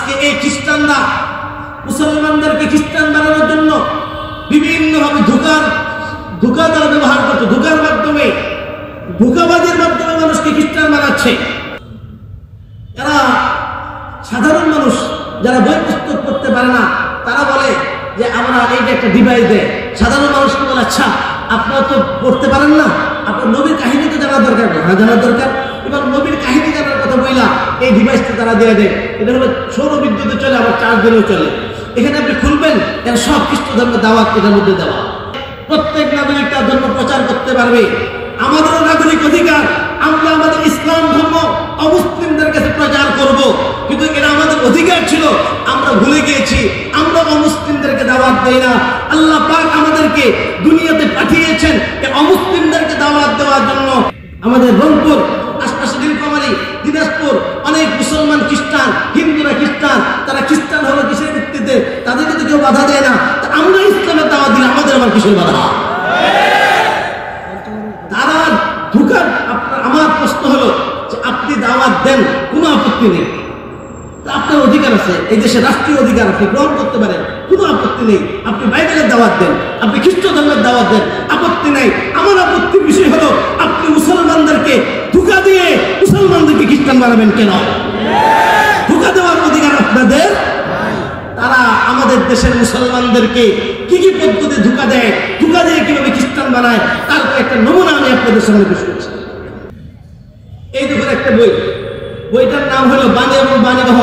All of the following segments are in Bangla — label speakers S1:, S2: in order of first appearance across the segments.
S1: আজকে এই খ্রিস্টানরা মুসলমানদেরকে খ্রিস্টান বানানোর জন্য বিভিন্নভাবে ধোঁকা তারা ব্যবহার করছে, ধোঁকার মাধ্যমে, ধোঁকাবাজের মাধ্যমে মানুষকে খ্রিস্টান বানাচ্ছে। এরা সাধারণ মানুষ যারা বই পুস্তক পড়তে পারে না, তারা বলে যে আমরা এই যে একটা ডিভাইস দেয়, সাধারণ মানুষকে বলে আচ্ছা আপনারা তো পড়তে পারেন না, আপনার নবীর কাহিনী তো জানার দরকার, জানার দরকার, এবার নবীর কাহিনী জানার কথা বইলা এই ডিভাইসটা তারা দিয়ে দেয়। এটা হলো সৌর বিদ্যুতে চলে, আবার চার্জ দিলেও চলে। এখানে আপনি খুলবেন, এর সব খ্রিস্ট ধর্মের দাওয়াত এটার মধ্যে দেওয়া। প্রত্যেক নাগরিক তার ধর্ম প্রচার করতে পারবে। আমাদেরও নাগরিক অধিকার, আমরা আমাদের ইসলাম ধর্ম অমুসলিমদের কাছে প্রচার করব, কিন্তু এটা আমাদের অধিকার ছিল, আমরা ভুলে গিয়েছি। আমরা অমুসলিমদেরকে দাওয়াত দেই না। আল্লাহ পাক আমাদেরকে দুনিয়াতে পাঠিয়েছেন অমুসলিমদেরকে দাওয়াত দেওয়ার জন্য। আমাদের রংপুর, আশপাশে নীলফামারী, দিনাজপুর অনেক মুসলমান খ্রিস্টান, হিন্দুরা খ্রিস্টান, তারা খ্রিস্টান হলো কিসের ভিত্তিতে? তাদেরকে তো কেউ বাধা দেয় না। আমরা ইসলামের দাওয়াত দিলে আমাদের আবার কিসের বাধা? তারা ধোঁকার। আমার প্রশ্ন হলো যে আপনি দাওয়াত দেন, কোনো আপত্তি নেই, আপনার অধিকার আছে, এই দেশে রাষ্ট্রীয় অধিকার, আপনি গ্রহণ করতে পারেন, কোনো আপত্তি নেই। আপনি বাইবেলের দাওয়াত দেন, আপনি খ্রিস্ট ধর্মের দাওয়াত দেন, আপত্তি নেই। আমার আপত্তির বিষয় হলো আপনি মুসলমানদেরকে ধোঁকা দিয়ে মুসলমানদেরকে খ্রিস্টান বানাবেন কেন? ধোঁকা দেওয়ার অধিকার আপনাদের। তারা আমাদের দেশের মুসলমানদেরকে কি কি পদ্ধতি ধোঁকা দেয়, ধোঁকা দিয়ে কিভাবে খ্রিস্টান বানায়, তার একটা নমুনা আমি আপনাদের সামনে পেশ করছি। এই দেখুন একটা বই, বইটার নাম হলো বাণী এবং বাণীবহ।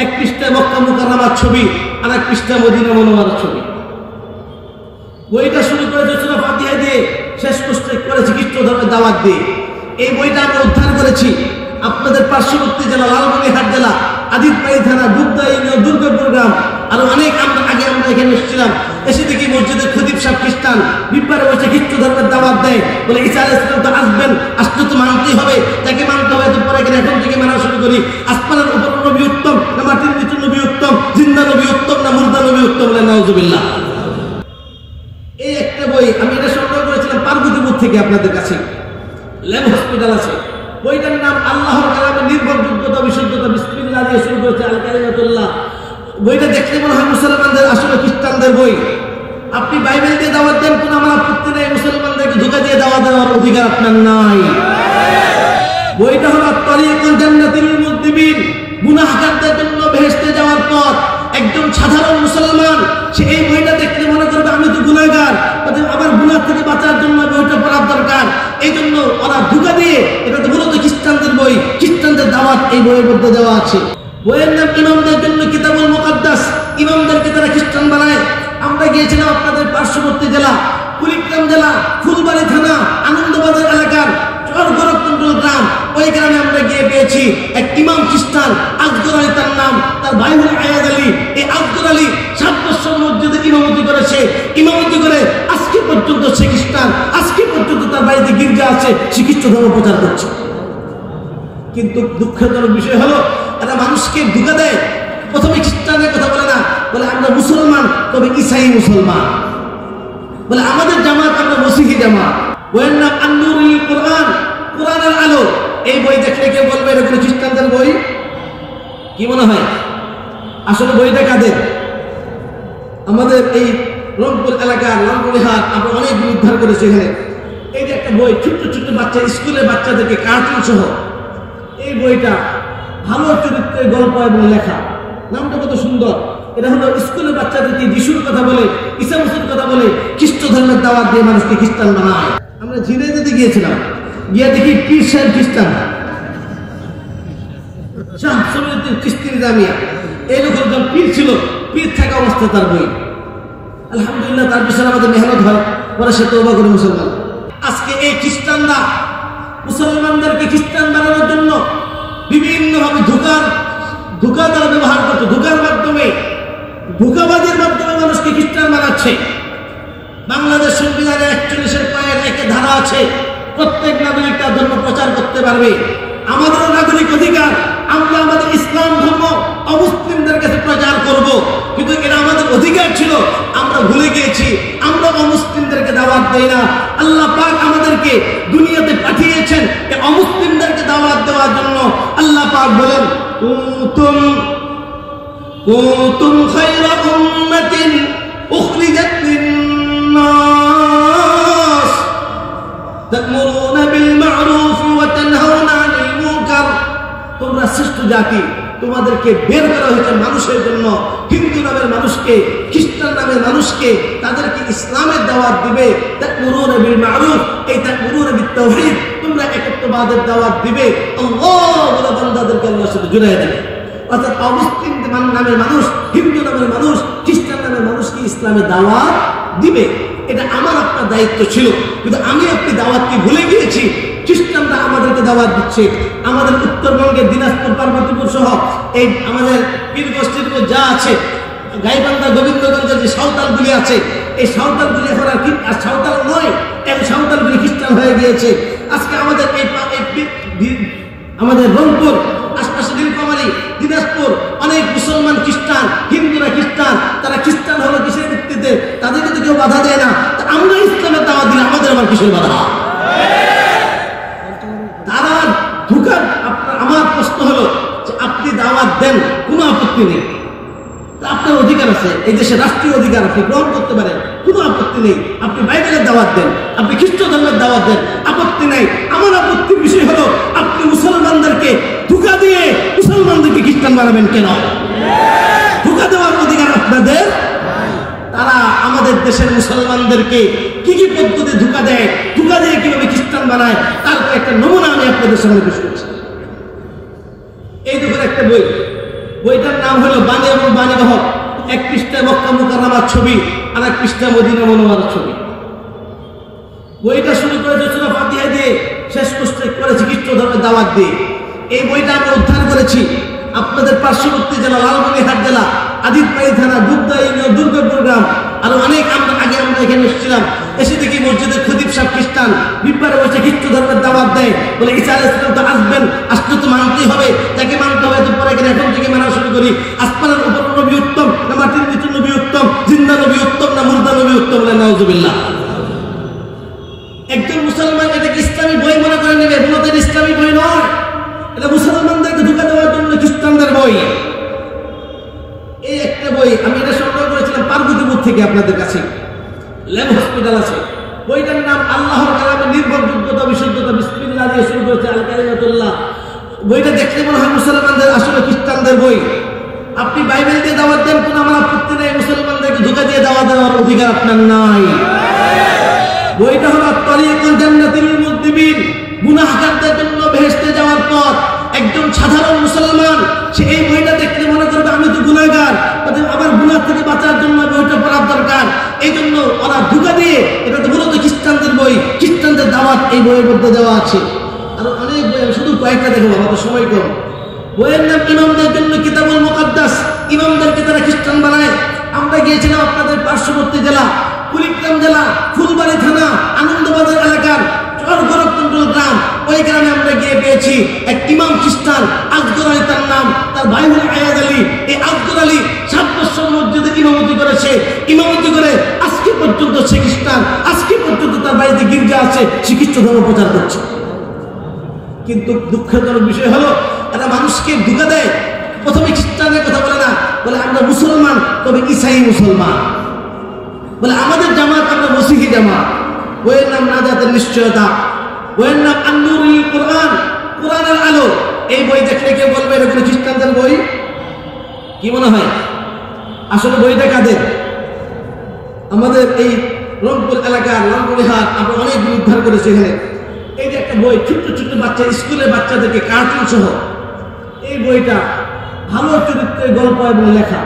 S1: এক পৃষ্ঠায় মক্কা মুকাররমার ছবি, আর এক পৃষ্ঠায় মদিনা মুনাওয়ারার ছবি। বইটা শুরু করেছে সূরা ফাতিহা দিয়ে, শেষ করেছে খ্রিস্ট ধর্মের দাওয়াত দিয়ে। এই বইটা আমরা উদ্ধার করেছি আপনাদের পার্শ্ববর্তী জেলা লালমনিরহাট জেলা, আদিতবাড়ি থানা, দুবদা ইউনিয়ন, দুর্গাপুর গ্রাম। আর অনেক আগে আমরা এখানে এসেছিলাম, এসে দেখি মসজিদের খতিব সাহেব খ্রিস্টান, বিপারে বসে খ্রিস্ট ধর্মের দাওয়াত দেয়, বলে ঈসা আলাইহিস সালাম তো আসবেন, আসতে তো মানতেই হবে, তাকে মানতে হবে। তো পরে এখন থেকে মানা শুরু করি, আসমানের উপর নবী উত্তম না মাটির নিচে নবী উত্তম, জিন্দা নবী উত্তম না মুর্দা নবী উত্তম, বলে নাউজুবিল্লাহ। এই একটা বই আমি এটা সংগ্রহ করেছিলাম পার্বতীপুর থেকে, আপনাদের কাছে ল্যাব হসপিটাল আছে। বইটার নাম আল্লাহর কালামের নির্ভরযোগ্যতা বিশুদ্ধতা, বিসমিল্লাহ দিয়ে শুরু করেছে আল কালিমাতুল্লাহ। বইটা দেখলে মনে হয় মুসলমানদের, আসলে খ্রিস্টানদের বই। আপনি বাইবেল দিয়ে দাওয়াত দেন, কোনো আমার আপত্তি নেই, মুসলমানদেরকে ধোঁকা দিয়ে দাওয়াত দেওয়ার অধিকার আপনার নাই। বইটা হলো তরিকুল জান্নাতিল মুযনিবিন, গুনাহগারদের জন্য বেহেশতে যাওয়ার পথ। একজন সাধারণ মুসলমান সে এই বইটা দেখলে মনে করবে আমি তো গুনাহগার, আমার গুনাহ থেকে বাঁচার জন্য বইটা পড়ার দরকার। এই জন্য ওরা ধোঁকা দিয়ে, এটা তো মূলত খ্রিস্টানদের বই, খ্রিস্টানদের দাওয়াত এই বইয়ের মধ্যে দেওয়া আছে। বইয়ের নাম ইমামদের জন্য কিতাবুল মুকাদ্দাস, ইমামদেরকে তারা খ্রিস্টান বানায়। আমরা গিয়েছিলাম আপনাদের পার্শ্ববর্তী জেলা কুড়িগ্রাম জেলা, ফুলবাড়ি থানা, আনন্দবাজার এলাকার চরগড়কন্ডল গ্রাম, ওই গ্রামে আমরা গিয়ে পেয়েছি এক ইমাম খ্রিস্টান, আজগর আলী তার নাম, তার ভাই হল আয়াজ আলী। এই আজগর আলী 7 বছর মসজিদে ইমামতি করেছে, ইমামতি করে আজকে পর্যন্ত সে খ্রিস্টান, আজকে পর্যন্ত তার বাড়িতে গির্জা আছে, সে খ্রিস্ট ধর্ম প্রচার করছে। কিন্তু দুঃখজনক বিষয় হলো এরা মানুষকে ধোঁকা দেয়। প্রথমে খ্রিস্টানের কথা বলে না, বলে আমরা মুসলমান, তবে ঈসাই মুসলমান, বলে আমাদের জামাত আমরা মসিহি জামাত। বইয়ের নাম আন-নূরুল কুরআন, কোরআনের আলো। এই বই দেখলে কেউ বলবে এটা কোনো খ্রিস্টানদের বই? কি মনে হয় আসলে বইটা কাদের? আমাদের এই রংপুর এলাকার লালমনিরহাট আমরা অনেক উদ্ধার করেছি এখানে। এই যে একটা বই, ছোট্ট ছোট্ট বাচ্চা, স্কুলের বাচ্চাদেরকে কার্টুন সহ, এই বইটা ভালো চরিত্রের গল্প এবং লেখা, নামটা কত সুন্দর। এটা হলো স্কুলের বাচ্চাদেরকে যিশুর কথা বলে, ঈসা মুসির কথা বলে, খ্রিস্ট ধর্মের দাওয়াত দিয়ে মানুষকে খ্রিস্টান বানায়। আমরা ঝিনাইদহে গিয়েছিলাম, গিয়ে দেখি পীর সাহেব খ্রিস্টান, শাহ শরীয়তুল চিশতি জামিয়া। এই লোক একজন পীর ছিল, পীর থাকা অবস্থা তার বই। আলহামদুলিল্লাহ, তার পিছনে আমাদের মেহনত হয়, পরে সে তওবা করে মুসলমান। আজকে এই খ্রিস্টানরা মুসলমানদেরকে খ্রিস্টান বানানোর জন্য বিভিন্নভাবে ধোঁকা তারা ব্যবহার করছে, ধোঁকার মাধ্যমে, ধোঁকাবাজের মাধ্যমে মানুষকে খ্রিস্টান বানাচ্ছে। বাংলাদেশ সংবিধানে 41 ধারা আছে, প্রত্যেক নাগরিক তার ধর্ম প্রচার করতে পারবে। আমাদেরও নাগরিক অধিকার, আমরা আমাদের ইসলাম ধর্ম অমুসলিমদের কাছে প্রচার করব, কিন্তু এটা আমাদের অধিকার ছিল, আমরা ভুলে গিয়েছি। আমরা অমুসলিমদেরকে দাওয়াত দেই না। আল্লাহ পাক আমাদেরকে দুনিয়াতে পাঠিয়েছেন অমুসলিমদেরকে দাওয়াত দেওয়ার জন্য। আল্লাহ পাক বলেন কুনতুম কুনতুম খায়রা উম্মাতিন উখরিজাত লিন-নাস তা'মুরুনা বিল মা'রুফ ওয়া তানহাউনা আনিল মুনকার। তোমরা শ্রেষ্ঠ জাতি, তোমাদেরকে বের করা হয়েছে মানুষের জন্য। হিন্দু নামের মানুষকে, খ্রিস্টান নামের মানুষকে, তাদেরকে ইসলামের দাওয়াত দিবে। তা'মুরুনা বিল মা'রুফ, এই তা'মুরুনা বিত তাওহীদ, তোমরা একত্ববাদের দাওয়াত দিবে। আল্লাহ বলে বান্দাদেরকে আল্লাহর সাথে জুড়িয়ে দেবে। অর্থাৎ অমুসলিম নামের মানুষ, হিন্দু নামের মানুষ, খ্রিস্টান নামের মানুষকে ইসলামের দাওয়াত দিবে। এটা আমার আপনার দায়িত্ব ছিল, কিন্তু আমি আপনি দাওয়াতকে ভুলে গিয়েছি। খ্রিস্টানরা আমাদেরকে দাওয়াত দিচ্ছে। আমাদের উত্তরবঙ্গের দিনাজপুর, পার্বতীপুর সহ এই আমাদের পীরগোষ্ঠীর যা আছে, গাইবান্ধা, গোবিন্দগঞ্জের যে সাঁওতালগুলি আছে, এই সাঁওতালগুলি এখন আর সাঁওতাল নয়, এই সাঁওতালগুলি খ্রিস্টান হয়ে গিয়েছে। আজকে আমাদের আমাদের রংপুর, আশপাশে নীলফামারী, দিনাজপুর, অনেক মুসলমান খ্রিস্টান, হিন্দুরা খ্রিস্টান। তারা খ্রিস্টান হলো কিসের ভিত্তিতে? তাদেরকে তো কেউ বাধা দেয় না। আমরা ইসলামের দাওয়াত দিলে আমাদের আবার কিসের বাধা? তারা ধোঁকা। আমার প্রশ্ন হলো যে আপনি দাওয়াত দেন, কোনো আপত্তি নেই, আপনার অধিকার আছে, এই দেশে রাষ্ট্রীয় অধিকার, আপনি গ্রহণ করতে পারেন, কোনো আপত্তি নেই। আপনি বাইবেলের দাওয়াত দেন, আপনি খ্রিস্ট ধর্মের দাওয়াত দেন, আপত্তি নাই। আমার আপত্তির বিষয় হলো আপনি মুসলমানদেরকে ধোঁকা দিয়ে মুসলমানদেরকে খ্রিস্টান বানাবেন কেন? ধোঁকা দেওয়ার অধিকার আপনাদের। তারা আমাদের দেশের মুসলমানদেরকে কি কি পদ্ধতি ধোঁকা দেয়, ধোঁকা দিয়ে কিভাবে খ্রিস্টান বানায়, তার একটা নমুনা আমি আপনাদের সামনে পেশ করছি। এই দেখুন একটা বই, বইটার নাম হলো বাণী এবং বাণীবাহক। এক পৃষ্ঠায় মক্কা মুকাররমার ছবি, আর এক পৃষ্ঠায় মদিনা মুনাওয়ারার ছবি। বইটা শুরু করেছে সূরা ফাতিহা দিয়ে, শেষ করেছে খ্রিস্ট ধর্মের দাওয়াত দিয়ে। এই বইটা আমরা উদ্ধার করেছি আপনাদের পার্শ্ববর্তী জেলা লালমনিরহাট জেলা, আদিতবাড়ি থানা, দুবদা ইউনিয়ন, দুর্গাপুর গ্রাম। আরো অনেক আগে আমরা এখানে এসেছিলাম। এসে দেখি মসজিদের খতিব সাহেব খ্রিস্টান, বিব্বারে বসে খ্রিস্ট ধর্মের দাওয়াত দেয়। বলে ঈসা আলাইহিস সালাম তো আসবেন, আসলে তো মানতেই হবে, তাকে মানতে হবে। তো পরে এখন থেকে মানা শুরু করি। আসমানের উপর নবী উত্তম না মাটির নিচে নবী উত্তম? জিন্দা নবী উত্তম না মুর্দা নবী উত্তম? বলে নাউজুবিল্লাহ। একজন মুসলমান এটাকে ইসলামী বই মনে করে নেবে, মূলত ইসলামী বই নয়, এটা মুসলমানদেরকে ধোঁকা দেওয়ার জন্য খ্রিস্টানদের বই। এই একটা বই আমি এটা সংগ্রহ করেছিলাম পার্বতীপুর থেকে, আপনাদের কাছে ল্যাব হসপিটাল আছে। বইটার নাম আল্লাহর কালামের নির্ভরযোগ্যতা, বিশুদ্ধতা, বিসমিল্লাহ দিয়ে শুরু করেছে আল কালিমাতুল্লাহ। বইটা দেখতে মনে হয় মুসলমানদের, আসলে খ্রিস্টানদের বই। আপনি বাইবেল দিয়ে দাওয়াত দেন, কোনো আমার আপত্তি নেই। মুসলমানদেরকে ধোঁকা দিয়ে দাওয়াত দেওয়ার অধিকার আপনার নাই। বইটা হলো তরিকুল জান্নাতিল মুযনিবিন, গুনাহগারদের জন্য বেহেশতে যাওয়ার পথ। একজন সাধারণ মুসলমান সে এই বইটা দেখলে মনে করবে আমি তো গুনাহগার, আমার গুনাহ থেকে বাঁচার জন্য বইটা পড়ার দরকার। এই জন্য ওরা ধোঁকা দিয়ে, এটা তো মূলত খ্রিস্টানদের বই, খ্রিস্টানদের দাওয়াত এই বইয়ের মধ্যে দেওয়া আছে। আর অনেক বই, শুধু কয়েকটা দেখবো, আমাদের সময় কম। বইয়ের নাম ইমামদের জন্য কিতাবুল মুকাদ্দাস। ইমামদেরকে তারা খ্রিস্টান বানায়। আমরা গিয়েছিলাম আপনাদের পার্শ্ববর্তী জেলা কুড়িগ্রাম জেলা, ফুলবাড়ি থানা, আনন্দবাজার এলাকার চরগোরখপুর গ্রাম। ওই গ্রামে আমরা গিয়ে পেয়েছি এক ইমাম খ্রিস্টান, আজগর আলী তার নাম, তার ভাই হল আয়াজ আলী। এই আজগর আলী 7 বছর মসজিদে ইমামতি করেছে। ইমামতি করে আজকে পর্যন্ত সে খ্রিস্টান, আজকে পর্যন্ত তার বাড়িতে গির্জা আছে, সে খ্রিস্ট ধর্ম প্রচার করছে। কিন্তু দুঃখজনক বিষয় হলো এরা মানুষকে ধোঁকা দেয়। প্রথমে খ্রিস্টানের কথা বলে না, বলে আমরা মুসলমান, তবে ঈসাই মুসলমান। বলে আমাদের জামাত আমরা মসিহি জামাত। বইয়ের নাম নাজাতের নিশ্চয়তা, বইয়ের নাম আন-নূরুল কুরআন, কোরআনের আলো। এই বই দেখলে কেউ বলবে এটা কোনো খ্রিস্টানদের বই? কি মনে হয় আসলে বইটা কাদের? আমাদের এই রংপুর এলাকার লালমনিরহাট আমরা অনেকগুলো উদ্ধার করেছি এখানে। এই যে একটা বই, ছোট্ট ছোট্ট বাচ্চা, স্কুলের বাচ্চাদেরকে কার্টুন সহ। এই বইটা ভালো চরিত্রের গল্প এবং লেখা,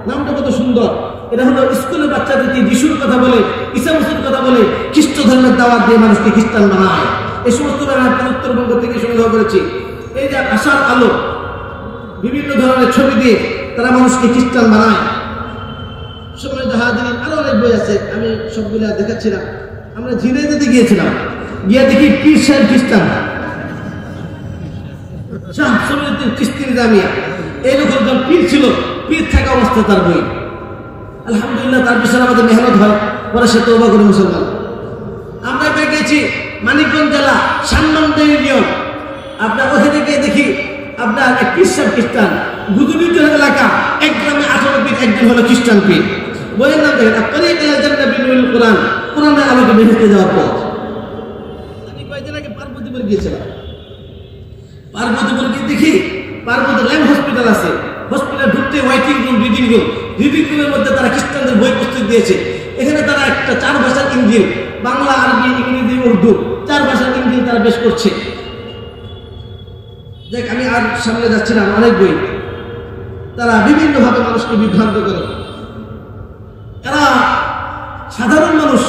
S1: নামটা কত সুন্দর। এটা হলো স্কুলের বাচ্চাদেরকে যিশুর কথা বলে, ঈসা মসির কথা বলে, খ্রিস্ট ধর্মের দাওয়াত দিয়ে মানুষকে খ্রিস্টান বানায়। এই সমস্ত ব্যাপার উত্তরবঙ্গ থেকে সংগ্রহ করেছি। এই যে আশার আলো, বিভিন্ন ধরনের ছবি দিয়ে তারা মানুষকে খ্রিস্টান বানায়। সময় জাহাদিন, আরো অনেক বই আছে, আমি সবগুলো দেখাচ্ছি না। আমরা ঝিনাইদহে গিয়েছিলাম, গিয়ে দেখি পীর সাহেব খ্রিস্টান, শাহ সমিউদ্দিন চিশতি নিজামিয়া। এইরকম একজন পীর ছিল, পীর থাকা অবস্থা তার বই। আলহামদুলিল্লাহ, তার পিছনে আমাদের মেহনত হয়, পরে সে তওবা করে মুসলমান। আমরা গিয়েছি মানিকগঞ্জ জেলা সানমন্দ ইউনিয়ন। আপনার ওখানে গিয়ে দেখি আপনার এক পীর সাহেব খ্রিস্টান, গুজুবিদ্য এলাকা, এক গ্রামে একজন হলো খ্রিস্টান পীর। বইয়ের নাম দেখেন আত-তারিক ইলা জান্নাহ বিনুল কোরআন, কোরআনের আলোকে বেহেশতে যাওয়ার পথ। আমি কয়েকদিন আগে পার্বতীপুর গিয়েছিলাম। পার্বতীপুর গিয়ে দেখি পার্বতী ল্যাম্প হসপিটাল আছে, হসপিটাল ঢুকতে ওয়েটিং রুম, রিডিং রুমের মধ্যে তারা খ্রিস্টানদের বই পুস্তক দিয়েছে। এখানে তারা একটা 4 ভাষার ইঞ্জিল, বাংলা, আরবি, ইংরেজি, উর্দু 4 ভাষার ইঞ্জিল তারা বেশ করছে। দেখ আমি আর সামনে যাচ্ছিলাম, অনেক বই তারা বিভিন্নভাবে মানুষকে বিভ্রান্ত করে। এরা সাধারণ মানুষ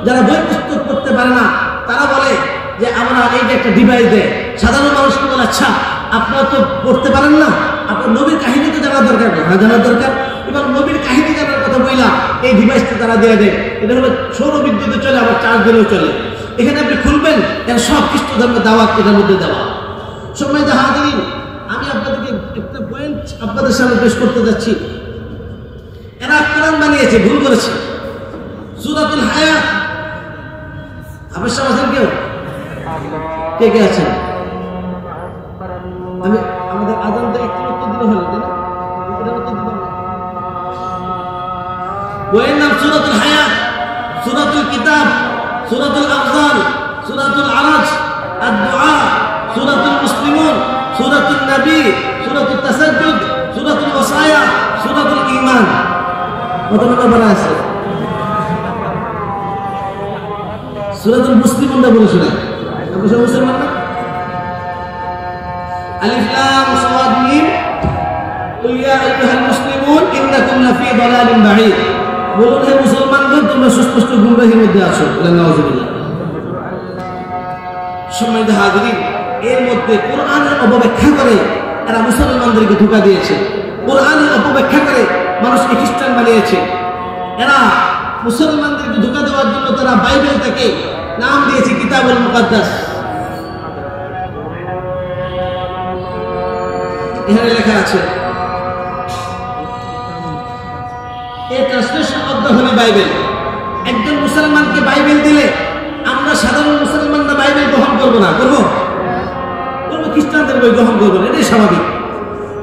S1: যারা বই পুস্তক পড়তে পারে না, তারা বলে যে আমরা এই যে একটা ডিভাইস দেয়, সাধারণ মানুষকে বলে আচ্ছা আপনারা তো পড়তে পারেন না, আপনার নবীর কাহিনী তো জানার দরকার, জানার দরকার, এবং নবীর কাহিনী জানার কথা বইলা এই ডিভাইসটা তারা দিয়ে দেয়। এটা হলো সৌর বিদ্যুতে চলে, আবার চার্জ দিলেও চলে। এখানে আপনি খুলবেন, এর সব খ্রিস্ট ধর্মের দাওয়াত এটার মধ্যে দেওয়া। সময় জাহাদিন আমি আপনাদেরকে একটা পয়েন্ট আপনাদের সামনে পেশ করতে যাচ্ছি। এরা কোরআন বানিয়েছে, ভুল করেছে। সূরাতুল হায়াত, আপনার সামনে আছেন কেউ? কে কে আছেন? আমি আমাদের আজানটা একটু উত্তর দিলে হলো, তাই না? এটা উত্তর দিলাম। বইয়ের নাম সূরাতুল হায়াত, সূরাতুল কিতাব, সূরাতুল আফজাল, সূরাতুল আরাজ, আদ-দুআ, সূরাতুল মুসলিমুন, সূরাতুন নবী, সূরাতুল তাসাজ্জুদ, সূরাতুল ওয়াসায়া, সূরাতুল ঈমান। কত নম্বর আছে? সূরাতুল মুসলিমুন বলে শোনায়। আপনি সব মুসলমান না? আলিফ লাম সাদ মিম কুল ইয়া আইয়ুহাল মুসলিমুন ইন্নাকুম লাফি দালালিন বাঈদ। বলুন হে মুসলমানগণ, তোমরা সুস্পষ্ট গুমরাহির মধ্যে আছো। নাউযুবিল্লাহ। সম্মানিত হাজিরিন, এর মধ্যে কোরআনের অপব্যাখ্যা করে এরা মুসলমানদেরকে ধোঁকা দিয়েছে। কোরআনের অপব্যাখ্যা করে মানুষকে খ্রিস্টান বানিয়েছে। এরা মুসলমানদেরকে ধোঁকা দেওয়ার জন্য তারা বাইবেলটাকে নাম দিয়েছে কিতাবুল মুকাদ্দাস। এখানে লেখা আছে এই translation of the Holi Bible. একজন মুসলমানকে বাইবেল দিলে আমরা সাধারণ মুসলমানরা বাইবেল গ্রহণ করবো না, করবো খ্রিস্টানদের বই গ্রহণ করবো না, এটাই স্বাভাবিক।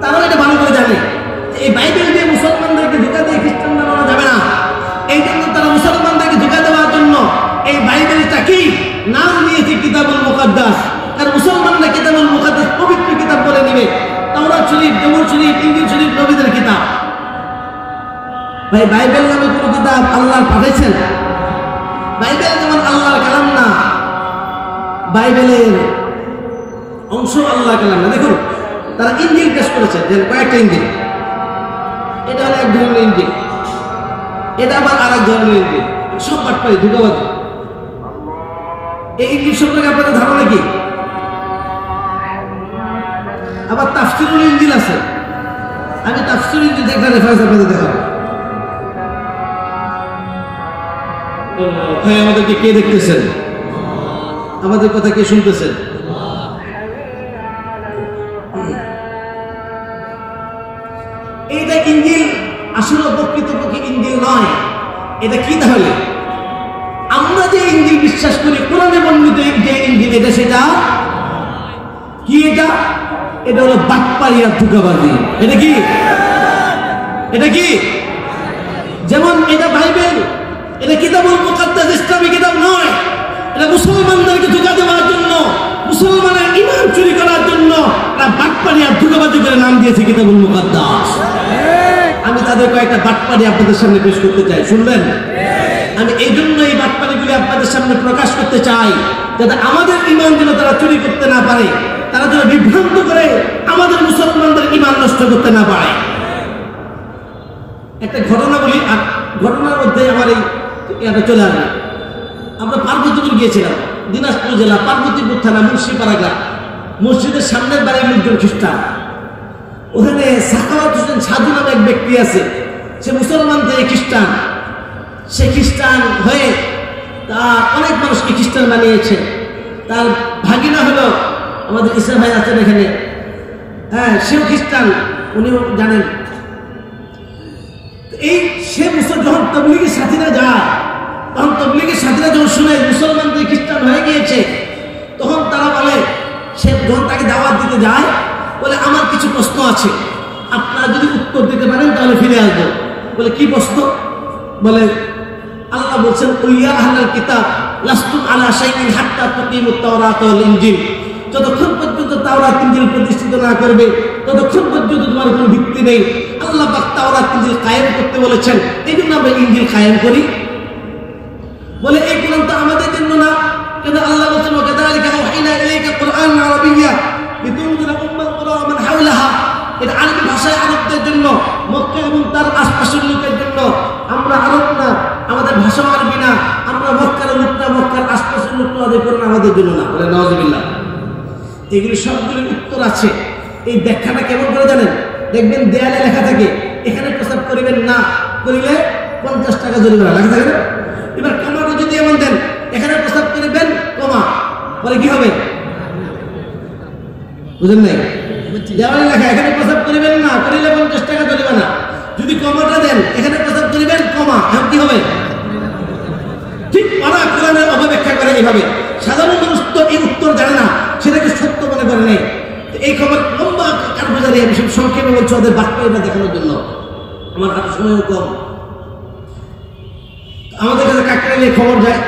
S1: তারাও এটা ভালো করে জানে যে এই বাইবেল দিয়ে মুসলমানদেরকে ধোঁকা দিয়ে খ্রিস্টান বানানো যাবে না। এই জন্য তারা মুসলমানদেরকে ধোঁকা দেওয়ার জন্য এই বাইবেলটাকেই নাম দিয়েছে কিতাবুল মুকাদ্দাস। আর মুসলমানরা কিতাবুল মুকাদ্দাস পবিত্র কিতাব বলে নিবে। তাওরাত শরীফ, জবুর শরীফ, ইনজিল শরীফ নবীদের কিতাব। ভাই বাইবেল নামে কোন কিতাব আল্লাহ পাঠাইছেন? বাইবেল যেমন আল্লাহর কালাম না, বাইবেলের অংশ আল্লাহর কালাম না। দেখুন তারা ইনজিল পেশ করেছে, কয়েকটা ইনজিল। এটা হলো এক ধরনের ইনজিল, এটা আবার আর এক ধরনের ইনজিল। সব বাটপারি, ধোঁকাবাজি। এই ইনজিল সম্পর্কে আপনাদের ধারণা কি? আবার তাফসীরুল ইনজিল আছে। আমি তাফসীরুল ইনজিল একটা রেফারেন্স আপনাদের দেখাবো। ভাই আমাদেরকে কে দেখতেছেন? আমাদের কথা কে শুনতেছেন? এইটা ইনজিল আসলে প্রকৃতপক্ষে ইনজিল নয়। এটা কি তাহলে? আমরা যে ইনজিল বিশ্বাস করি, কোরআনে বর্ণিত যে ইনজিল, এটা সেটা কি? এটা হলো বাটপারি আর ধোঁকাবাজি। এটা কি? এটা কি? যেমন এটা বাইবেল, এটা কিতাবুল মুকাদ্দাস, ইসলামী কিতাব নয়। এটা মুসলমানদেরকে ধোঁকা দেওয়ার জন্য, মুসলমানের ঈমান চুরি করার জন্য এরা বাটপারি আর ধোঁকাবাজি করে নাম দিয়েছে কিতাবুল মুকাদ্দাস। আমি তাদের কয়েকটা বাটপারি আপনাদের সামনে পেশ করতে চাই, শুনবেন? আমি এই জন্য এই বাটপারিগুলি আপনাদের সামনে প্রকাশ করতে চাই, যাতে আমাদের ঈমান যেন তারা চুরি করতে না পারে, তারা যেন বিভ্রান্ত করে আমাদের মুসলমানদের ঈমান নষ্ট করতে না পারে। একটা ঘটনা বলি, আর ঘটনার মধ্যে আমার এটা চলে আসবে। আমরা পার্বতীপুর গিয়েছিলাম, দিনাজপুর জেলা পার্বতীপুর থানা মুন্সিপাড়া গ্রাম। মসজিদের সামনের বাড়ির লোকজন খ্রিস্টান। ওখানে সাখাওয়াত হোসেন সাধু নামে এক ব্যক্তি আছে, সে মুসলমান থেকে খ্রিস্টান। সে খ্রিস্টান হয়ে তার অনেক মানুষকে খ্রিস্টান বানিয়েছে। তার ভাগিনা হলো আমাদের ইসা ভাই আছেন এখানে, হ্যাঁ সেও খ্রিস্টান, উনিও জানেন। এই সে যখন তবলিগের সাথীরা যায়, তখন তবলিগের সাথীরা যখন শুনে মুসলমানদের খ্রিস্টান হয়ে গিয়েছে, তখন তারা বলে, সে যখন তাকে দাওয়াত দিতে যায়, বলে আমার কিছু প্রশ্ন আছে, আপনারা যদি উত্তর দিতে পারেন তাহলে ফিরে আসবো। বলে কি প্রশ্ন? বলে আল্লাহ বলছেন ইয়া আহলাল কিতাব লাস্তুম আলা শাইইন হাত্তা তুকিমুত তাওরাত ওয়াল ইনজিল, যতক্ষণ পর্যন্ত তাওরাত ইনজিল প্রতিষ্ঠিত না করবে ততক্ষণ পর্যন্ত তোমার কোনো ভিত্তি নেই। আল্লাহ পাক তাওরাত ইনজিল কায়েম করতে বলেছেন, এই জন্য আমরা ইনজিল কায়েম করি। বলে এই কোরআন তো আমাদের জন্য না, কেন আল্লাহ বলেছেন ওয়াকাযালিকা আওহাইনা ইলাইকা কুরআনান আরাবিয়্যা লিতুনযিরা উম্মাল কুরা ওয়া মান হাওলাহা, এটা আরবি ভাষায় আরবদের জন্য, মক্কা এবং তার আশপাশের লোকের জন্য। আমরা আরব না, আমাদের ভাষা আরবি না, আমরা মক্কার লোক না, মক্কার আশপাশের লোক না, কোরআন আমাদের জন্য না। বলে নাউযুবিল্লাহ। এগুলি সবগুলির উত্তর আছে। এই ব্যাখ্যাটা কেমন করে জানেন? দেখবেন দেয়ালে লেখা থাকে এখানে প্রস্তাব করিবেন না, করিলে 50 টাকা জরিমানা লেখা থাকে না? এবার কমাটা যদি এমন দেন এখানে প্রস্তাব করিবেন কমা, বলে কি হবে? বুঝেন নাই? দেওয়ালে লেখা এখানে প্রস্তাব করিবেন না, করিলে 50 টাকা জরিমানা। যদি কমাটা দেন এখানে প্রস্তাব করিবেন কমা, এখন কি হবে? ঠিক ওরা কোরআনের অপব্যাখ্যা করে এইভাবে। সাধারণ মানুষ তো এই উত্তর জানে না, সেটাকে সত্য মনে করে নেই। এই খবর লম্বা কারগুজারি, আমি সব সংক্ষেপে বলছি ওদের বাক্যটা দেখানোর জন্য, আমার হাতে সময়ও কম। আমাদের কাছে কাকরাইলে খবর যায়,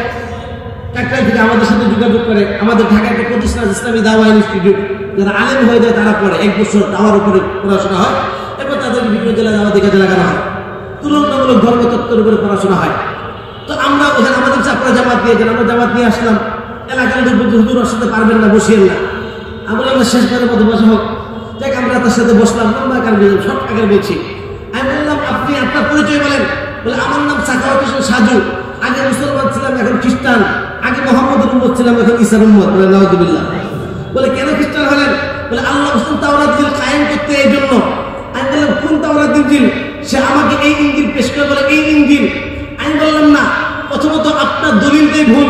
S1: কাকরাইল থেকে আমাদের সাথে যোগাযোগ করে। আমাদের ঢাকায় একটা প্রতিষ্ঠান ইসলামী দাওয়া ইনস্টিটিউট, যারা আলেম হয়ে যায় তারা পড়ে, 1 বছর দাওয়ার উপরে পড়াশোনা হয়, এরপর তাদেরকে বিভিন্ন জেলায় দাওয়া দিকে লাগানো হয়, তুলনামূলক ধর্মতত্ত্বের উপরে পড়াশোনা হয়। তো আমরা ওখানে আমাদের চাপড়া জামাত দিয়ে যান, আমরা জামাত নিয়ে আসলাম। এলাকার লোক বলতে হুজুর ওর সাথে পারবেন না, বসিয়েন না। আমরা শেষবারের মতো বসা হোক, দেখ আমরা তার সাথে বসলাম, লম্বা কার সব আগে বলছি। আমি বললাম আপনি আপনার পরিচয় বলেন। বলে আমার নাম সাখাওয়াত হোসেন সাজু, আগে মুসলমান ছিলাম এখন খ্রিস্টান, আগে মোহাম্মদের উম্মত ছিলাম এখন ঈসার উম্মত। বলে নাউযুবিল্লাহ। বলে কেন খ্রিস্টান হলেন? বলে আল্লাহ রাসূল তাওরাত ইনজিল কায়েম করতে এই জন্য। আমি বললাম কোন তাওরাত ইনজিল? সে আমাকে এই ইনজিল পেশ করে বলে এই ইনজিল। আমি বললাম না, প্রথমত আপনার দলিলটাই ভুল,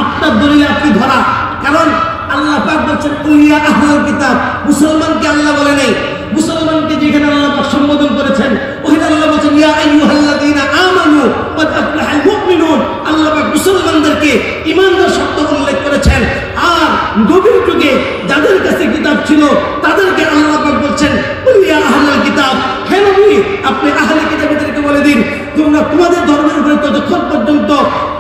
S1: আপনার দলিলে আপনি ধরা। কারণ আল্লাহ পাক বলছেন ইয়া আহলাল কিতাব, মুসলমানকে আল্লাহ বলে নাই। মুসলমানকে যেখানে আল্লাহ পাক সম্বোধন করেছেন ওখানে আল্লাহ বলছেন ইয়া আইয়ুহাল্লাযীনা আমানু ক্বাদ আফলাহাল মুমিনুন। আল্লাহ পাক মুসলমানদেরকে ঈমানদার শব্দ উল্লেখ করেছেন। আর নবীর যুগে যাদের কাছে কিতাব ছিল তাদেরকে আল্লাহ পাক বলছেন ইয়া আহলাল কিতাব, হে নবী আপনি আহলে কিতাবদেরকে বলে দিন তোমরা তোমাদের ধর্মের উপরে ততক্ষণ পর্যন্ত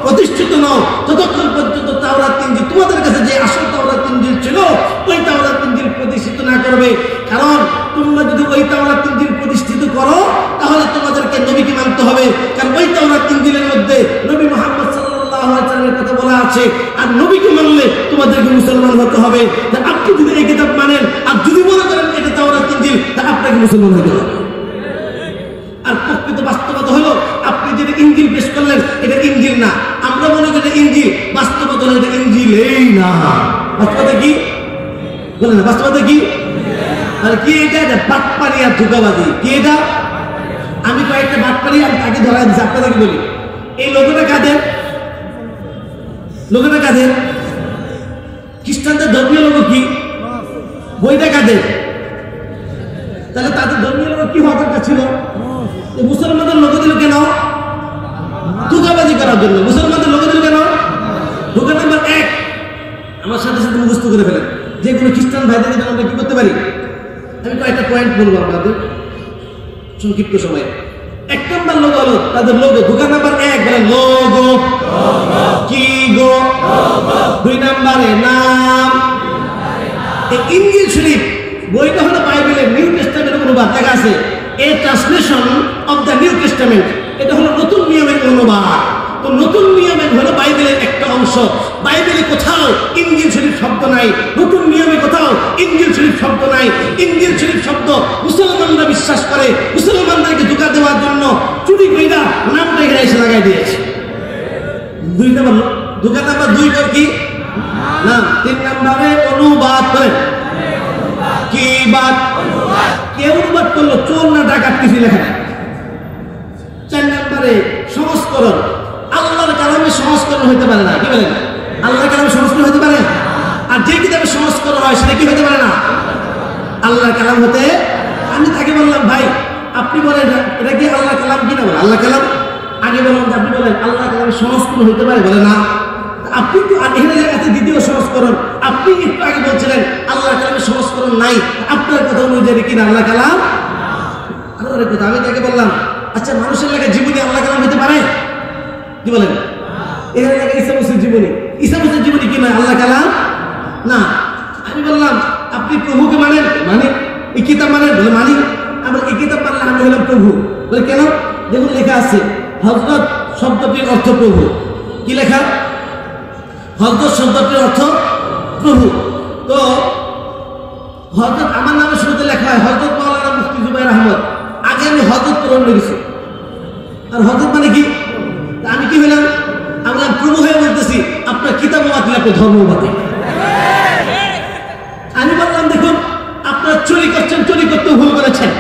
S1: প্রতিষ্ঠিত নও ততক্ষণ পর্যন্ত তাওরাত ইনজিল তোমাদের কাছে যে আসল তাওরাত ইনজিল ছিল ওই তাওরাত ইনজিল প্রতিষ্ঠিত না করবে। কারণ তোমরা যদি ওই তাওরাত ইনজিল প্রতিষ্ঠিত করো তাহলে তোমাদেরকে নবীকে মানতে হবে, কারণ ওই তাওরাত ইনজিলের মধ্যে নবী মুহাম্মদ সাল্লাল্লাহু আলাইহি ওয়াসাল্লামের কথা বলা আছে। আর নবীকে মানলে তোমাদেরকে মুসলমান হতে হবে। আপনি যদি এই কিতাব মানেন আর যদি মনে করেন এটা তাওরাত ইনজিল তা আপনাকে মুসলমান হতে হবে। আর প্রকৃত বাস্তবতা হলো আপনি যেটা ইনজিল পেশ করলেন এটা ইনজিল না, আমরা মনে করি এটা ইনজিল, বাস্তবতা হলো এটা ইনজিল এই না। বাস্তবতা কি বলেন না? বাস্তবতা কি? আর কি এটা? বাটপারি আর ধোঁকাবাজি। কি এটা? আমি কয়েকটা বাটপারি আমি তাকে ধরা দিচ্ছি, আপনাদেরকে বলি এই লোকটা কাদের? লোকটা কাদের? খ্রিস্টানদের ধর্মীয় লোক কি? বইটা কাদের? তাহলে তাদের ধর্মীয় লোক কি হওয়ার দরকার ছিল? মুসলমানদের লোক দিল কেন? ধোঁকাবাজি করার জন্য। মুসলমানদের লোক দিল কেন? ধোঁকা নাম্বার 1 আমার সাথে সাথে মুখস্থ করে ফেলেন। যে কোনো খ্রিস্টান ভাইদের জন্য আমরা কি করতে পারি? আমি কয়েকটা পয়েন্ট বলবো আপনাদের সংক্ষিপ্ত সময়ে। 1 নম্বর লোক হলো তাদের লোগো। ধোঁকা নাম্বার 1 বলেন লোগো। কি গো? 2 নম্বরে নাম। এই ইনজিল শরীফ বইটা হলো বাইবেলের নিউ টেস্টামেন্টের অনুবাদ, লেখা আছে এ translation of the new testament. এটা হলো নতুন নিয়মের অনুবাদ। তো নতুন নিয়মের হলো বাইবেলের একটা অংশ। বাইবেলে কোথাও ইনজিল শরীফ শব্দ নাই, নতুন নিয়মে কোথাও ইনজিল শরীফ শব্দ নাই। ইনজিল শরীফ শব্দ মুসলমানরা বিশ্বাস করে, মুসলমানদেরকে ধোঁকা দেওয়ার জন্য চুরি কইরা নামটা এখানে এসে লাগাই দিয়েছে। 2 নম্বর ধোঁকা নাম্বার 2 কি না? 3 নম্বরে অনুবাদ করেন। কি বাদ? কে অনুবাদ করলো? চোর না ডাকাত? কিছু লেখা নাই। 4 নম্বরে সংস্করণ। আল্লাহর কালামে সংস্করণ হতে পারে না। কি বলেন? আল্লাহর কালামে সংস্করণ হতে পারে? আর যে কিতাবে সংস্করণ হয় সেটা কি হতে পারে না? আল্লাহর কালাম হতে। আমি তাকে বললাম ভাই আপনি বলেন এটা কি আল্লাহর কালাম কিনা? বলে আল্লাহ কালাম। আগে বললাম আপনি বলেন আল্লাহর কালামে সংস্করণ হতে পারে? বলে না। আপনি তো এখানে লেখাতে দ্বিতীয় সংস্করণ, আপনি একটু আগে বলছিলেন আল্লাহর কালামে সংস্করণ নাই, আপনার কথা অনুযায়ী কিনা আল্লাহ কালাম? আল্লাহর কথা। আমি তাকে বললাম আচ্ছা মানুষের লেখা জীবনী আল্লাহ কালাম হতে পারে? কি বলেন? এখানে লেখা ঈসা মসির জীবনী, ঈসা মসির জীবনী কি নয় আল্লাহ কালাম না? আমি বললাম আপনি প্রভুকে মানেন? মানে এই কিতাব মানেন? বলে মানি। আমরা এই কিতাব মানলে আমি হলাম প্রভু। বলে কেন? দেখুন লেখা আছে হযরত শব্দটির অর্থ প্রভু। কি লেখা? হযরত শব্দটির অর্থ প্রভু। তো হযরত আমার নামে শুরুতে লেখা হয় হযরত মাওলানা মুফতি জুবাইর আহমদ, আগে আমি হযরত পূরণ লিখেছি। আর হযরত মানে কি? আমি কি হইলাম? আমরা প্রভু হয়ে বলতেছি আপনার কিতাব বাতিল, আপনার ধর্ম বাতিল। আমি বললাম দেখুন আপনার চুরি করছেন, চুরি করতে ভুল করেছেন,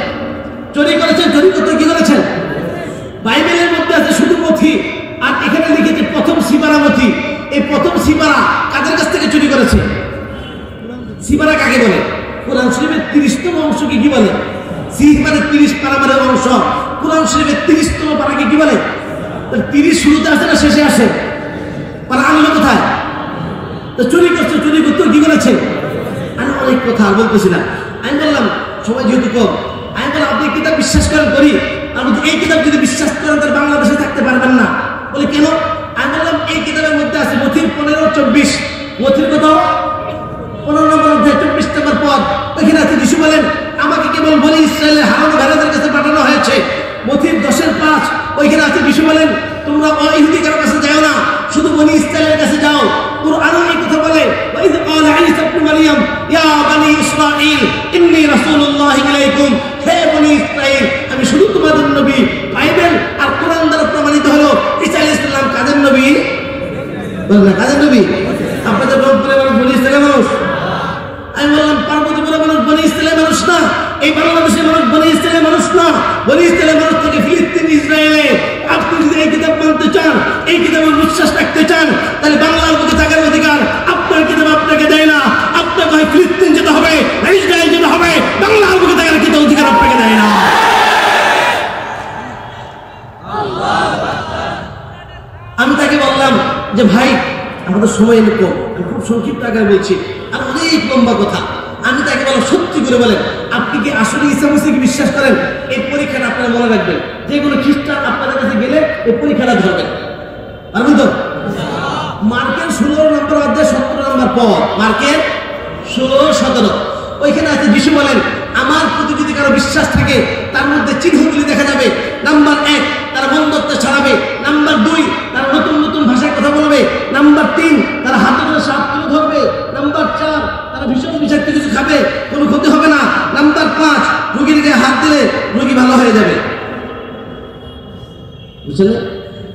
S1: চুরি করেছেন, চুরি করতে কি করেছেন? বাইবেলের মধ্যে আছে শুধু মথি, আর এখানে লিখেছে প্রথম সিপারা মথি। এই প্রথম সিপারা কাদের কাছ থেকে চুরি করেছে? সিপারা কাকে বলে? কোরআন শরীফের 30তম অংশকে কি বলে? সিপারের 30 পারামারের অংশ। কোরআন শরীফের 30তম পারাকে কি বলে? 30 শুরুতে আসে না শেষে আসে? পারা আনলো কোথায়? তো চুরি করছে, চুরি করতে কি করেছে? আমি অনেক কথা বলতেছি না। আমি বললাম সবাই যেহেতু কম, আমি বললাম আপনি কিতাব বিশ্বাস করেন? করি। আমি এই কিতাব যদি বিশ্বাস করেন তাহলে বাংলাদেশে থাকতে পারবেন না। বলে কেন? আমি বললাম এই কিতাবের মধ্যে আছে মথির 15-24, মথির কত 15 নম্বর অধ্যায় 24 নম্বর পদ। ওইখানে আছে যিশু বলেন আমাকে কেবল বনি ইসরায়েলের হারানো ভেড়াদের কাছে পাঠানো হয়েছে। মথির 10-5 ওইখানে আছে যিশু বলেন তোমরা ইহুদি কারো কাছে যাও না, শুধু বনি ইসরায়েলের কাছে যাও। কুরআনও এই কথা বলে ওয়াইদ ক্বালা ঈসা ইবনে মারইয়াম ইয়া বনি ইসরাঈল ইন্নী রাসূলুল্লাহি ইলাইকুম, হে বনি ইসরাঈল আমি শুধু তোমাদের নবী। বাইবেল আর কোরআন দ্বারা প্রমাণিত হলো ঈসা আলাইহিস সালাম কাদের নবী? বলেন না কাদের নবী? আপনাদের রংপুরের মানুষ বনি ইসরায়েলের মানুষ। আমি বললাম পার্বতীপুরের মানুষ বনি ইসরায়েলের মানুষ না, এই বাংলাদেশের মানুষ বনি ইসরায়েলের মানুষ না। বনি ইসরায়েলের মানুষ থেকে ফিলিস্তিন, ইসরায়েলে। আপনি যদি এই কিতাব মানতে চান, এই কিতাবে বিশ্বাস রাখতে চান, তাহলে বাংলার বুকে থাকার অধিকার আপনার কিতাব আপনাকে দেয় না। আপনাকে হয় ফিলিস্তিন যেতে হবে, ইসরায়েল যেতে হবে, বাংলার বুকে থাকার কিতাব অধিকার আপনাকে দেয় না। আমি তাকে বললাম যে ভাই আমাদের সময় এরকম, আমি খুব সংক্ষিপ্ত আকারে বলছি, আর অনেক লম্বা কথা। আমি তাকে বললাম সত্যি করে বলেন আপনি কি আসলে ঈসা মসিহকে বিশ্বাস করেন? এই পরীক্ষাটা আপনারা মনে রাখবেন, যে কোনো খ্রিস্টান আপনাদের কাছে গেলে এই পরীক্ষাটা ধরবেন, পারবেন তো? মার্কের 16 নম্বর অধ্যায় 17 নম্বর পদ, মার্কের 16-17 ওইখানে আছে যিশু বলেন আমার প্রতি যদি কারো বিশ্বাস থাকে তার মধ্যে চিহ্নগুলি দেখা যাবে। নাম্বার 1 তারা বন্ধত্ব ছাড়াবে। নাম্বার 2 তারা নতুন নতুন ভাষায় কথা বলবে। নাম্বার 3 তারা হাতে ধরে সাপ তুলে ধরবে। নাম্বার 4 তারা ভীষণ বিষাক্ত কিছু খাবে, কোনো ক্ষতি হবে না। নাম্বার 5 রোগীর গায়ে হাত দিলে রোগী ভালো হয়ে যাবে। বুঝলেন?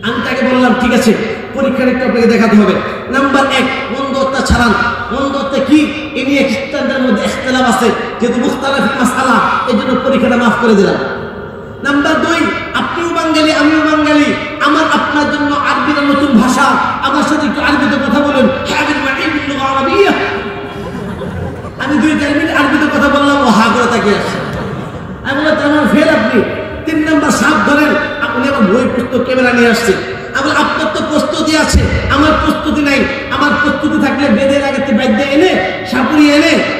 S1: আমি তাকে বললাম ঠিক আছে পরীক্ষার একটা আপনাকে দেখাতে হবে। নাম্বার 1 বন্ধত্ব ছাড়ান। বন্ধত্ব কি এ নিয়ে খ্রিস্টানদের মধ্যে ইখতিলাফ আছে, যেহেতু মুখতালিফ মাসআলা এই জন্য পরীক্ষাটা মাফ করে দিলাম। নাম্বার 2 আপনিও বাঙালি আমিও বাঙালি, আমার আপনার জন্য আরবির নতুন ভাষা, আমার সাথে একটু আরবিতে কথা বলুন। আমি 2 মিনিট আরবিতে কথা বললাম, ও হা করে তাকিয়ে আসছে। আমি বললাম তার ফেল আপনি। 3 নাম্বার সাপ ধরেন, আপনি আমার বই পুস্তক ক্যামেরা নিয়ে আসছেন। আমি আপনার তো প্রস্তুতি আছে, আমার প্রস্তুতি নাই। আমার প্রস্তুতি থাকলে বেঁধে লাগাতে বাধ্য এনে সাপুরি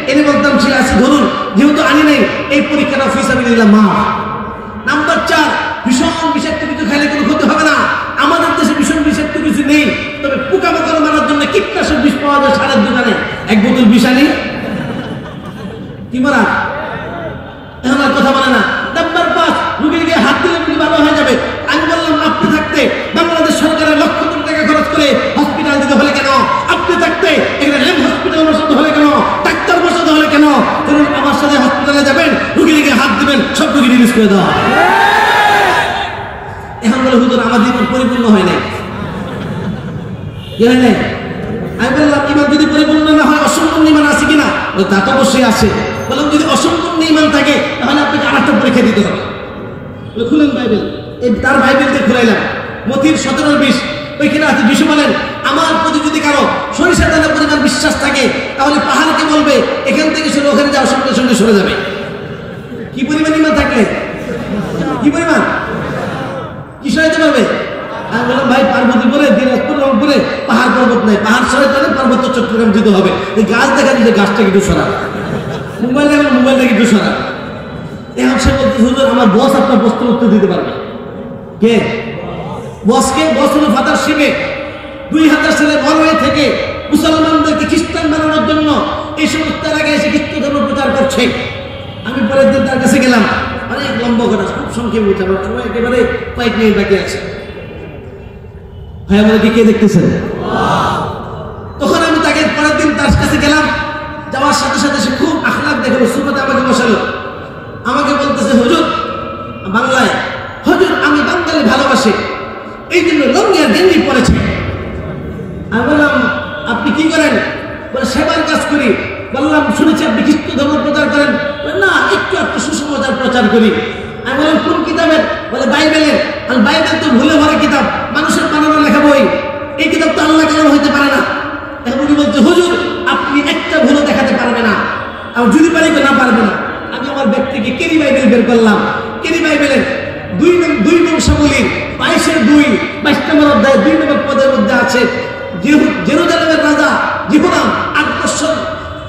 S1: এনে বলতাম সে আছে ধরুন, যেহেতু আনি নাই এই পরীক্ষাটা ফিস আমি নিলাম মা। নাম্বার 4 ভীষণ বিষাক্ত কিছু খাইলে কোনো ক্ষতি হবে না। আমাদের দেশে ভীষণ বিষাক্ত কিছু নেই, তবে পোকামাকড় মারার জন্য কীটনাশক বিষ পাওয়া যায় সারের দোকানে, 1 বোতল বিষ আনি কি মারা এখন আর কথা বলে না। নাম্বার 5 রোগীর গায়ে হাত দিলে রোগী ভালো হয়ে যাবে। আমি বললাম আপনি থাকতে বাংলাদেশ সরকারের লক্ষ কোটি টাকা খরচ করে হসপিটাল দিতে হলে কেন? আপনি থাকতে এখানে ল্যাব হসপিটাল বসাতে হলে কেন? ডাক্তার বসাতে হলে কেন? ধরুন আমার সাথে হসপিটালে যাবেন, রোগীর গায়ে হাত দিবেন, সব রোগী রিলিজ করে দেওয়া। এখন বলে হুজুর আমার জীবন পরিপূর্ণ হয় নাই, কি হয় নাই? আমি বললাম ইমান যদি পরিপূর্ণ না হয় অসম্পূর্ণ ইমান আছে কিনা? তা তো অবশ্যই আছে। বললাম যদি অসম্পূর্ণ ইমান থাকে তাহলে আপনাকে আরেকটা পরীক্ষা দিতে হবে। খুলেন বাইবেল, এই তার বাইবেলতে খুলাইলাম মথির 17-20 ওইখানে আছে যিশু বলেন আমার প্রতি যদি কারো সরিষা দানা পরিমাণ বিশ্বাস থাকে তাহলে পাহাড়কে বলবে এখান থেকে সরে ওখানে যাওয়ার সঙ্গে সঙ্গে সরে যাবে। কি পরিমাণ ইমান থাকলে কি পরিমাণ কি সরাইতে পারবে? আমি বললাম ভাই পার্বতীপুরে, দিনাজপুর, রংপুরে পাহাড় পর্বত নাই, পাহাড় সরাইতে হলে পার্বত্য চট্টগ্রাম যেতে হবে। এই গাছ দেখা দিলে গাছটাকে একটু সরা, মোবাইলটাকে একটু সরা। এখন সে বলতে হুজুর আমার বস আপনার প্রশ্নের উত্তর দিতে পারবে। কে? বসকে? বস হলো ফাদার শিবে। 2000 সালে নরওয়ে থেকে মুসলমানদেরকে খ্রিস্টান বানানোর জন্য এই সমস্ত এলাকায় এসে খ্রিস্ট ধর্ম প্রচার করছে। আমি পরের দিন তার কাছে গেলাম, অনেক লম্বা কথা, খুব সংক্ষেপে বলছে, আমার সময় একেবারে কয়েক মিনিট বাকি আছে। ভাই আমাদেরকে কে দেখতেছেন? তখন আমি তাকে পরের দিন তার কাছে গেলাম, যাওয়ার সাথে সাথে সে খুব আখলাক দেখালো, সুফাতে আমাকে বসালো, আমাকে বলতেছে, হুজুর বাংলায়, হুজুর আমি বাঙালি ভালোবাসি, এই জন্য লঙ্গি আর গেঞ্জি পরেছি। আমি বললাম আপনি কি করেন? বলে সেবার কাজ করি। বললাম শুনেছি আপনি খ্রিস্ট ধর্ম প্রচার করেন। না, একটু সুসমাচার প্রচার করি। আমি বললাম কোন কিতাবের? বলে বাইবেলের। আর বাইবেল তো ভুলে ভরে কিতাব, মানুষের বানানো লেখা বই, এই কিতাব তো আল্লাহ কালাম হইতে পারে না। এখন উনি বলছে, হুজুর আপনি একটা ভুলও দেখাতে পারবে না, আর যদি পারি না পারবে না। আমি আমার ব্যক্তিকে কেরি বাইবেল বের করলাম। কেরি বাইবেলের 2 নং সামুয়েল 22-2 22 নম্বর অধ্যায় 2 নম্বর পদের মধ্যে আছে, জেরুজালেমের রাজা জিহুরাম 8 বছর,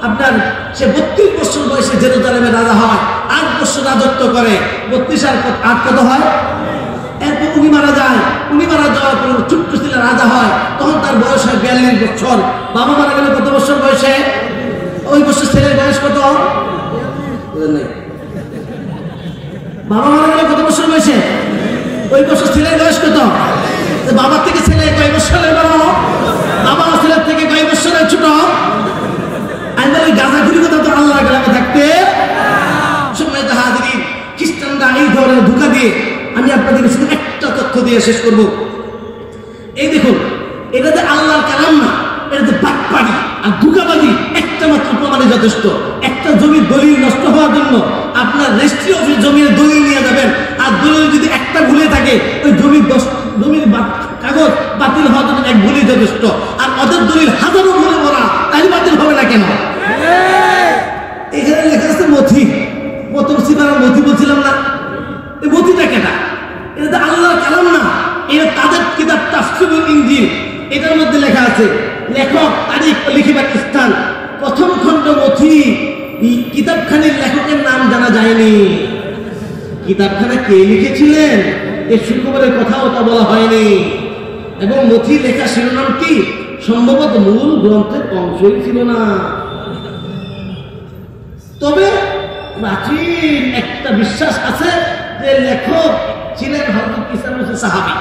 S1: আপনার সে 32 বছর বয়সে জেরুজালেমের রাজা হয়, 8 বছর রাজত্ব করে, 32 আর 8 কত হয়? এরপর উনি মারা যায়। উনি মারা যাওয়ার পর ছোট্ট ছেলে রাজা হয়, তখন তার বয়স হয় 42 বছর। বাবা মারা গেল কত বছর বয়সে? ওই বছর ছেলের বয়স কত? বাবা মারা গেল কত বছর বয়সে? ওই বছর ছেলের বয়স কত? বাবার থেকে ছেলে কয় বছরের বড়? বাবা ছেলের থেকে কয় বছরের ছোট? আমাদের ওই গাঁজাখুরি কথা তো আল্লাহ গ্রামে থাকতে সম্মানিত হাজিরিন, খ্রিস্টানরা এই ধরনের ধোঁকা দিয়ে, আমি আপনাদেরকে শুধু একটা তথ্য দিয়ে শেষ করব। এই দেখুন, এটা যে আল্লাহর কালাম না, এটা যে বাটপাড়ি আর ধোঁকাবাজি, একটা মাত্র প্রমাণে যথেষ্ট। একটা জমির দলিল নষ্ট হওয়ার জন্য আপনার রেজিস্ট্রি অফিস জমির দলিল নিয়ে যাবেন, আর দলিল যদি একটা ভুলে থাকে, ওই জমির কাগজ বাতিল হওয়ার জন্য এক ভুলই যথেষ্ট। আর ওদের দলিল হাজারো ভুলে ভরা, তাই বাতিল হবে না কেন? এখানে লেখা আছে মথি, প্রথম সিপারা মথি বলছিলাম না, এই মথিটা কেটা? এটা তো আল্লাহর কালাম না, এটা তাদের কিতাব তাফসীরুল ইনজিল, এটার মধ্যে লেখা আছে লেখক, তারিখ, লিখিবার স্থান, প্রথম খণ্ড মথি। কিতাবখানির লেখকের নাম জানা যায়নি। কিতাবখানা কে লিখেছিলেন এই শুক্রবারের কথাও তা বলা হয়নি, এবং মথি লেখা শিরোনামটি সম্ভবত মূল গ্রন্থের অংশই ছিল না। তবে প্রাচীন একটা বিশ্বাস আছে যে লেখক ছিলেন হযরত ঈসা নবী সাহাবী।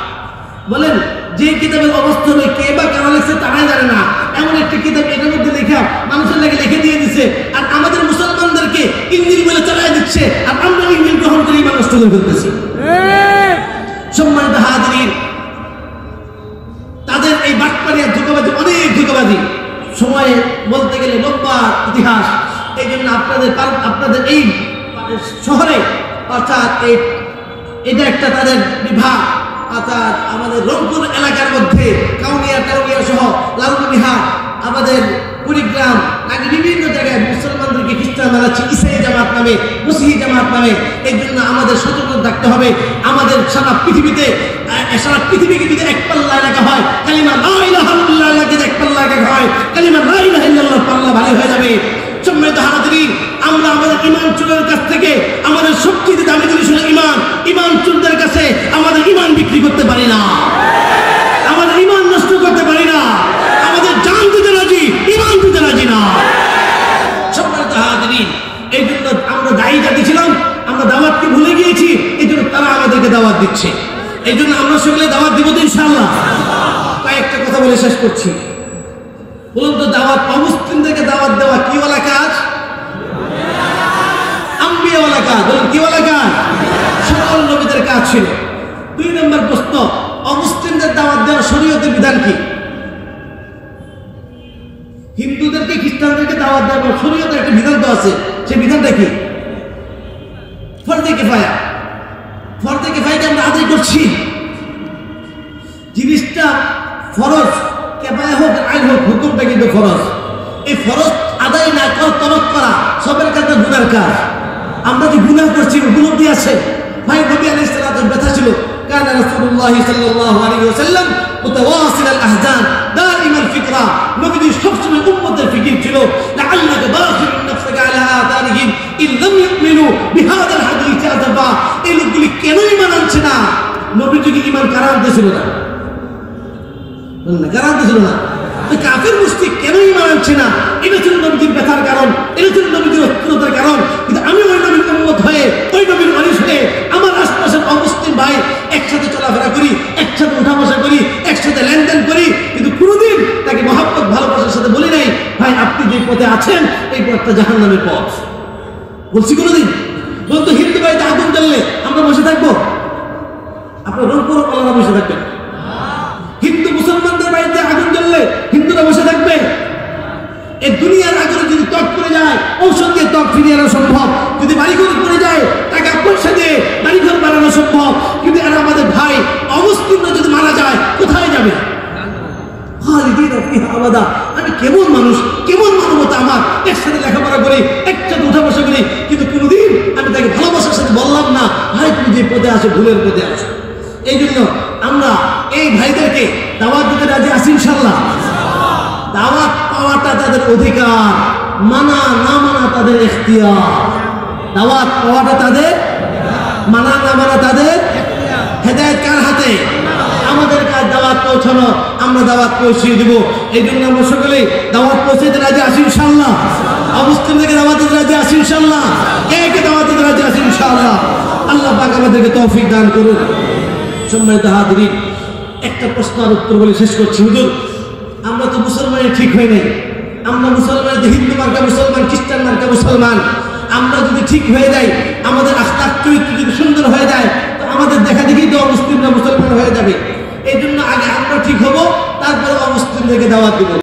S1: বলেন যে কিতাবের অবস্থা হয়ে কে বা কেন লিখছে তারাই জানে না, এমন একটি কিতাব এটার মধ্যে লেখা মানুষের লাগে লিখে দিয়ে দিচ্ছে, আর আমাদের মুসলমানদেরকে ইঞ্জিল বলে চালাই দিচ্ছে, আর আমরা ইঞ্জিল গ্রহণ করে ইমান নষ্ট করে ফেলতেছি। সম্মানিত হাজিরিন, তাদের এই বাটপাড়ি আর ধোঁকাবাজি, অনেক ধোঁকাবাজি, সময়ে বলতে গেলে লম্বা ইতিহাস। এই জন্য আপনাদের এই শহরে, অর্থাৎ এটা একটা তাদের বিভাগ, অর্থাৎ আমাদের রংপুর এলাকার মধ্যে কাউনিয়া সহ লালমনিরহাট, আমাদের কুড়িগ্রাম, নাকি বিভিন্ন জায়গায় মুসলমানদেরকে খ্রিস্টান বানাচ্ছে ইসাই জামাত নামে, মসিহি জামাত নামে। এই জন্য আমাদের সচেতন থাকতে হবে। আমাদের সারা পৃথিবীকে যদি এক পাল্লা এলাকা হয়, কালিমা লা ইলাহা ইল্লাল্লাহ যদি এক পাল্লা এলাকা হয়, কালিমা লা ইলাহা ইল্লাল্লাহ পাল্লা ভারী হয়ে যাবে। সম্মানিত হাজিরিন, আমরা আমাদের ঈমান চোরের কাছ থেকে, আমাদের সবচেয়ে দামি জিনিস হলো ঈমান চোরদের কাছে আমাদের ঈমান বিক্রি করতে পারি না, আমাদের ঈমান নষ্ট করতে পারি না, আমাদের জান দিতে রাজি, ঈমান দিতে রাজি না। সম্মানিত হাজিরিন, এই জন্য আমরা দায়ী জাতি ছিলাম, আমরা দাওয়াতকে ভুলে গিয়েছি, এই জন্য তারা আমাদেরকে দাওয়াত দিচ্ছে। এই জন্য আমরা সকলে দাওয়াত দিব তো ইনশাআল্লাহ। কয়েকটা কথা বলে শেষ করছি। বলুন তো, দাওয়াত, অমুসলিমদেরকে দাওয়াত দেওয়া কি ওয়ালা কাজ? আম্বিয়া ওয়ালা কাজ। বলুন কি ওয়ালা কাজ? সকল নবীদের কাজ ছিল। 2 নম্বর প্রশ্ন, অমুসলিমদের দাওয়াত দেওয়ার শরীয়তের বিধান কি? হিন্দুদেরকে, খ্রিস্টানদেরকে দাওয়াত দেওয়ার শরীয়তের একটা বিধান তো আছে, সেই বিধানটা কি? ফরজে কিফায়া। ফরজে কিফায়াকে আমরা আদায় করছি। জিনিসটা ফরজ, কেফায়া হোক আইন হোক, হুকুমটা কিন্তু ফরজ। এই ফরজ আদায় না করা, তরক করা সবের কাছে গুনার কাজ। আমরা যে গুনাহ করছি, উপলব্ধি আছে। ভাই নবী আলাইহিস সালাম ব্যথা ছিল, কানা রাসূলুল্লাহ সাল্লাল্লাহু আলাইহি ওয়াসাল্লাম মুতাওয়াসিল আল আহজান দাইম আল ফিকরা। নবীজি সবসময় উম্মতের ফিকির ছিল, লাআল্লাকা বাখিরুন নাফসাকা আলা আতারিহিম ইন লাম ইউমিনু বিহাদাল হাদিস আযাবা। এই লোকগুলি কেন ঈমান আনছে না? নবীর যুগে ইমান কারা আনতেছিল না? কারা আনতেছিল না? কাফের মুশরিক কেন ইমান আনছে না? এটা ছিল নবীর ব্যথার কারণ, এটা ছিল নবীর অস্থিরতার কারণ। কিন্তু আমি ওই নবীর উম্মত হয়ে, ওই নবীর ওয়ারিস হয়ে আমার আশপাশের অমুসলিম ভাই একসাথে চলাফেরা করি, একসাথে উঠা বসা করি, একসাথে লেনদেন করি, কিন্তু কোনোদিন তাকে মহব্বত ভালোবাসার সাথে বলি নাই ভাই আপনি যে পথে আছেন এই পথটা জাহান্নামের পথ। বলছি কোনোদিন? বলতো হিন্দু বাড়িতে আগুন জ্বললে আমরা বসে থাকবো? আপনার রংপুর ওনারা বসে থাকবেন? হিন্দু মুসলমানদের বাড়িতে আগুন জ্বললে হিন্দুরা বসে থাকবে? এই দুনিয়ার আগুনে যদি ত্বক পড়ে যায় ঔষধ দিয়ে ত্বক ফিরিয়ে আনা সম্ভব, যদি বাড়িঘর পড়ে যায় টাকা পয়সা দিয়ে বাড়িঘর বানানো সম্ভব, কিন্তু এরা আমাদের ভাই অমুসলিমরা যদি মারা যায় কোথায় যাবে? আমি কেমন মানুষ, কেমন মানবতা আমার, একসাথে লেখাপড়া করি, একসাথে উঠা বসা করি, কিন্তু কোনোদিন আমি তাকে ভালোবাসার সাথে বললাম না ভাই তুমি যে পথে আসো ভুলের পথে আসো। এই জন্য আমরা এই ভাইদেরকে দাওয়াত দিতে রাজি আছি ইনশাআল্লাহ। দাওয়াত পাওয়াটা তাদের অধিকার, মানা না মানা তাদের ইখতিয়ার। দাওয়াত পাওয়াটা তাদের, মানা না মানা তাদের। হেদায়েত কার হাতে? আমাদের কাজ দাওয়াত পৌঁছানো, আমরা দাওয়াত পৌঁছে দেব। এই জন্য আমরা সকলে দাওয়াত পৌঁছাতে রাজি আছি ইনশাআল্লাহ। অমুসলিমদেরকে দাওয়াত দিতে রাজি আছি ইনশাআল্লাহ। কে দাওয়াত দিতে রাজি আছি ইনশাআল্লাহ। আল্লাহ পাক আমাদেরকে তৌফিক দান করুন। সম্মানিত হাজিরিন, একটা প্রশ্নের উত্তর বলে শেষ করছি। হুজুর আমরা তো মুসলমানের ঠিক হয় নাই, আমরা মুসলমান হিন্দু মার্কা মুসলমান, খ্রিস্টান মার্কা মুসলমান, আমরা যদি ঠিক হয়ে যাই, আমাদের আখলাক চরিত্র যদি সুন্দর হয়ে যায়, তো আমাদের দেখা দেখি তো অমুসলিমরা মুসলমান হয়ে যাবে। এই জন্য আগে আমরা ঠিক হব, তারপরে অমুসলিমদেরকে দাওয়াত দেব।